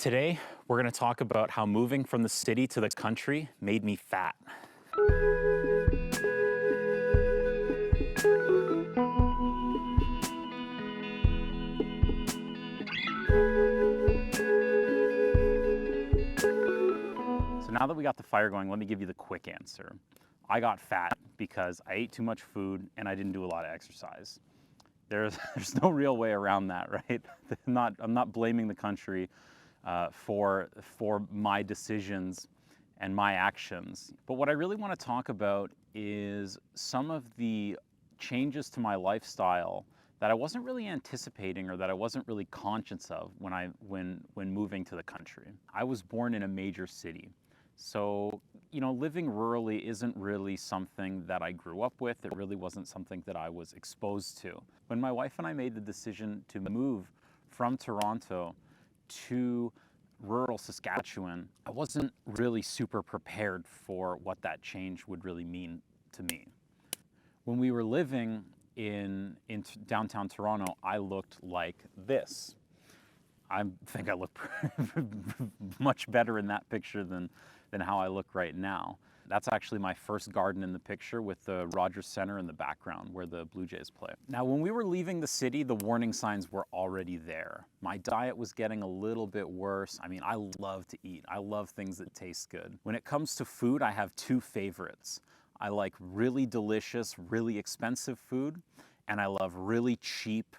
Today, we're going to talk about how moving from the city to the country made me fat. So now that we got the fire going, let me give you the quick answer. I got fat because I ate too much food and I didn't do a lot of exercise. There's no real way around that, right? I'm not blaming the country for my decisions and my actions. But what I really want to talk about is some of the changes to my lifestyle that I wasn't really anticipating or that I wasn't really conscious of when moving to the country. I was born in a major city. So, living rurally isn't really something that I grew up with. It really wasn't something that I was exposed to. When my wife and I made the decision to move from Toronto to rural Saskatchewan, I wasn't really super prepared for what that change would really mean to me. When we were living in downtown Toronto, I looked like this. I think I look much better in that picture than how I look right now. That's actually my first garden in the picture with the Rogers Centre in the background where the Blue Jays play. Now, when we were leaving the city, the warning signs were already there. My diet was getting a little bit worse. I mean, I love to eat. I love things that taste good. When it comes to food, I have two favorites. I like really delicious, really expensive food, and I love really cheap,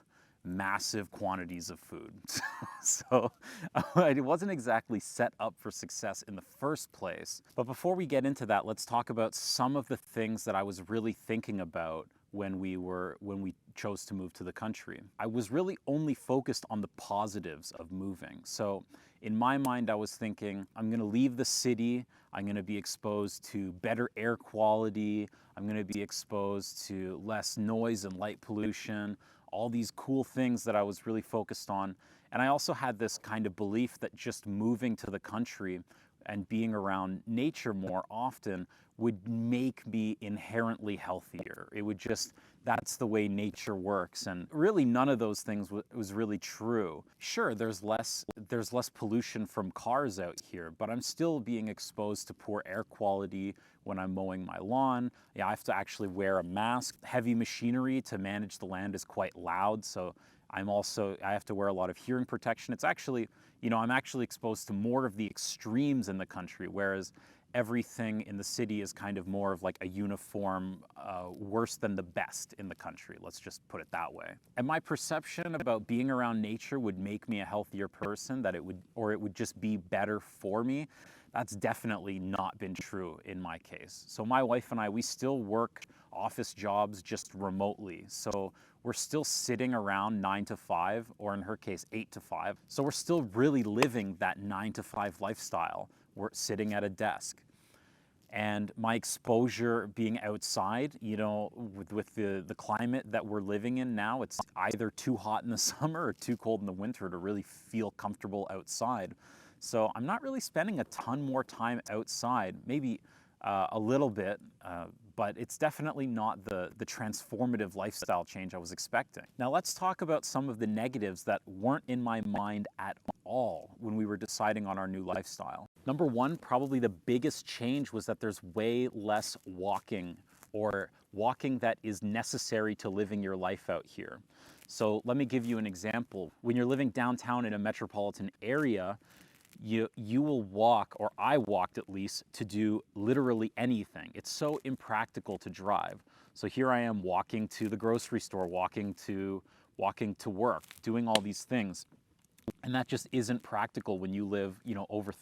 massive quantities of food. So it wasn't exactly set up for success in the first place. But before we get into that, let's talk about some of the things that I was really thinking about when we chose to move to the country. I was really only focused on the positives of moving. So in my mind, I was thinking, I'm going to leave the city. I'm going to be exposed to better air quality. I'm going to be exposed to less noise and light pollution, all these cool things that I was really focused on. And I also had this kind of belief that just moving to the country and being around nature more often would make me inherently healthier. It would just, that's the way nature works. And really none of those things was really true. Sure, there's less pollution from cars out here, but I'm still being exposed to poor air quality when I'm mowing my lawn. Yeah, I have to actually wear a mask. Heavy machinery to manage the land is quite loud, so I have to wear a lot of hearing protection. It's actually, I'm actually exposed to more of the extremes in the country, whereas everything in the city is kind of more of like a uniform, worse than the best in the country. Let's just put it that way. And my perception about being around nature would make me a healthier person, that it would just be better for me. That's definitely not been true in my case. So my wife and I, we still work office jobs just remotely. So we're still sitting around 9 to 5, or in her case, 8 to 5. So we're still really living that 9 to 5 lifestyle. We're sitting at a desk. And my exposure being outside, with the climate that we're living in now, it's either too hot in the summer or too cold in the winter to really feel comfortable outside. So I'm not really spending a ton more time outside, maybe a little bit, but it's definitely not the transformative lifestyle change I was expecting. Now let's talk about some of the negatives that weren't in my mind at all when we were deciding on our new lifestyle. Number one, probably the biggest change was that there's way less walking, or walking that is necessary to living your life out here. So let me give you an example. When you're living downtown in a metropolitan area, you will walk, or I walked at least, to do literally anything. It's so impractical to drive. So here I am walking to the grocery store, walking to work, doing all these things. And that just isn't practical when you live, over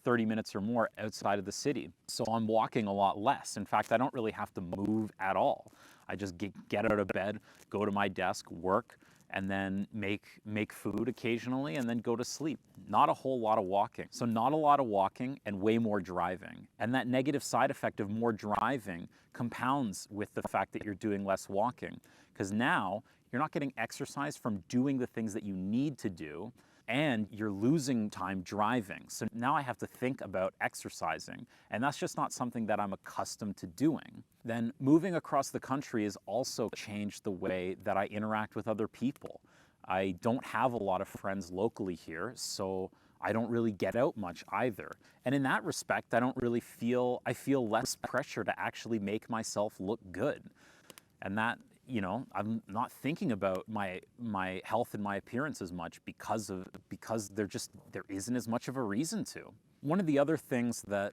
30 minutes or more outside of the city. So I'm walking a lot less. In fact, I don't really have to move at all. I just get out of bed, go to my desk, work, and then make food occasionally, and then go to sleep. Not a whole lot of walking. So not a lot of walking and way more driving. And that negative side effect of more driving compounds with the fact that you're doing less walking. Because now you're not getting exercise from doing the things that you need to do, and you're losing time driving. So now I have to think about exercising, and that's just not something that I'm accustomed to doing. Then moving across the country has also changed the way that I interact with other people. I don't have a lot of friends locally here, so I don't really get out much either. And in that respect, I feel less pressure to actually make myself look good. And that, I'm not thinking about my health and my appearance as much because there isn't as much of a reason to. One of the other things that,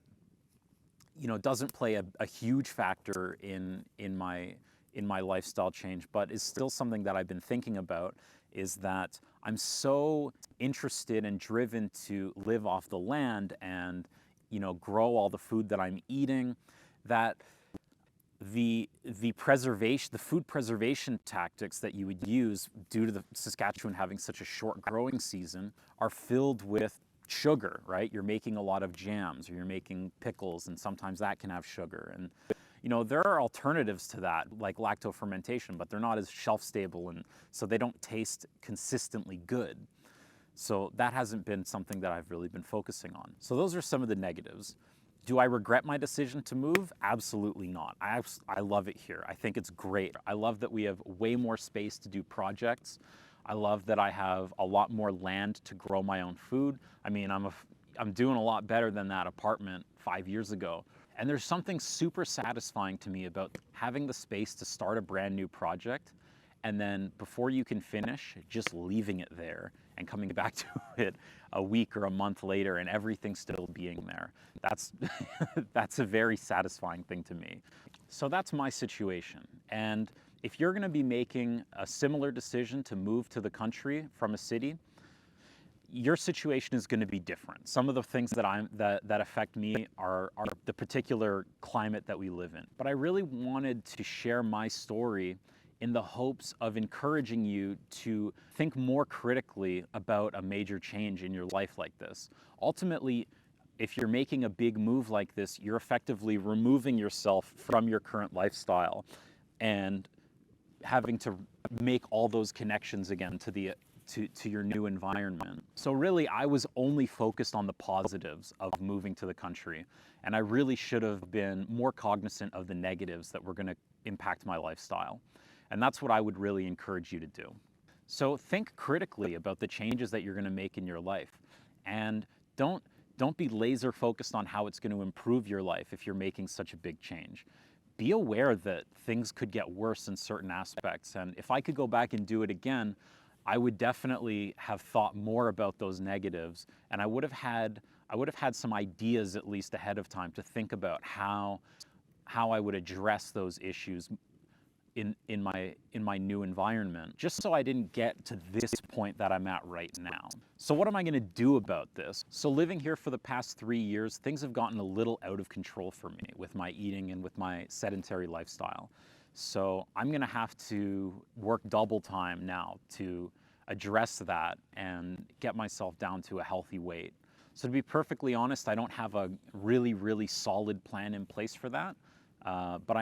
doesn't play a huge factor in my lifestyle change, but is still something that I've been thinking about, is that I'm so interested and driven to live off the land and, grow all the food that I'm eating, that the food preservation tactics that you would use due to the Saskatchewan having such a short growing season are filled with sugar, right? You're making a lot of jams, or you're making pickles, and sometimes that can have sugar. And there are alternatives to that, like lactofermentation, but they're not as shelf stable, and so they don't taste consistently good. So that hasn't been something that I've really been focusing on. So those are some of the negatives. Do I regret my decision to move? Absolutely not. I love it here. I think it's great. I love that we have way more space to do projects. I love that I have a lot more land to grow my own food. I mean, I'm doing a lot better than that apartment 5 years ago. And there's something super satisfying to me about having the space to start a brand new project, and then before you can finish, just leaving it there and coming back to it a week or a month later and everything still being there. That's a very satisfying thing to me. So that's my situation. And if you're gonna be making a similar decision to move to the country from a city, your situation is going to be different. Some of the things that affect me are the particular climate that we live in. But I really wanted to share my story in the hopes of encouraging you to think more critically about a major change in your life like this. Ultimately, if you're making a big move like this, you're effectively removing yourself from your current lifestyle and having to make all those connections again to your new environment. So really, I was only focused on the positives of moving to the country, and I really should have been more cognizant of the negatives that were going to impact my lifestyle. And that's what I would really encourage you to do. So think critically about the changes that you're going to make in your life, and don't be laser focused on how it's going to improve your life if you're making such a big change. Be aware that things could get worse in certain aspects, and if I could go back and do it again, I would definitely have thought more about those negatives, and I would have had some ideas at least ahead of time to think about how I would address those issues in my new environment, just so I didn't get to this point that I'm at right now. So what am I going to do about this? So living here for the past 3 years, things have gotten a little out of control for me with my eating and with my sedentary lifestyle. So I'm going to have to work double time now to address that and get myself down to a healthy weight. So to be perfectly honest, I don't have a really, really solid plan in place for that. But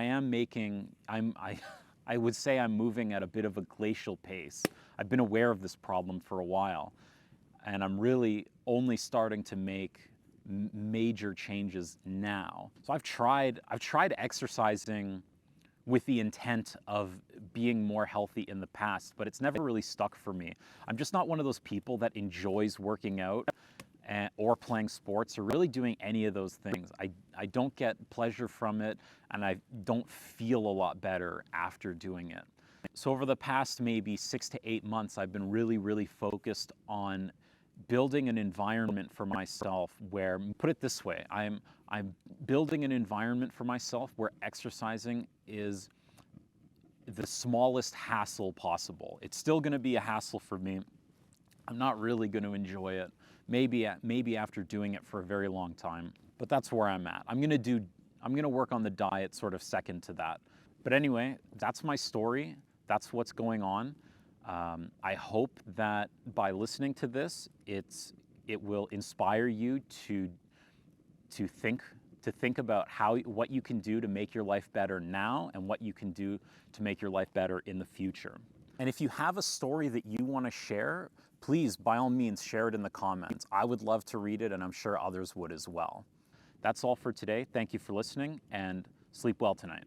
I would say I'm moving at a bit of a glacial pace. I've been aware of this problem for a while, and I'm really only starting to make major changes now. So I've tried exercising with the intent of being more healthy in the past, but it's never really stuck for me. I'm just not one of those people that enjoys working out or playing sports or really doing any of those things. I don't get pleasure from it, and I don't feel a lot better after doing it. So over the past maybe 6 to 8 months, I've been really, really focused on building an environment for myself where, put it this way, I'm building an environment for myself where exercising is the smallest hassle possible. It's still going to be a hassle for me. I'm not really going to enjoy it. Maybe after doing it for a very long time, but that's where I'm at. I'm going to work on the diet sort of second to that. But anyway, that's my story. That's what's going on. I hope that by listening to this, it will inspire you to think about what you can do to make your life better now and what you can do to make your life better in the future. And if you have a story that you want to share, please, by all means, share it in the comments. I would love to read it, and I'm sure others would as well. That's all for today. Thank you for listening, and sleep well tonight.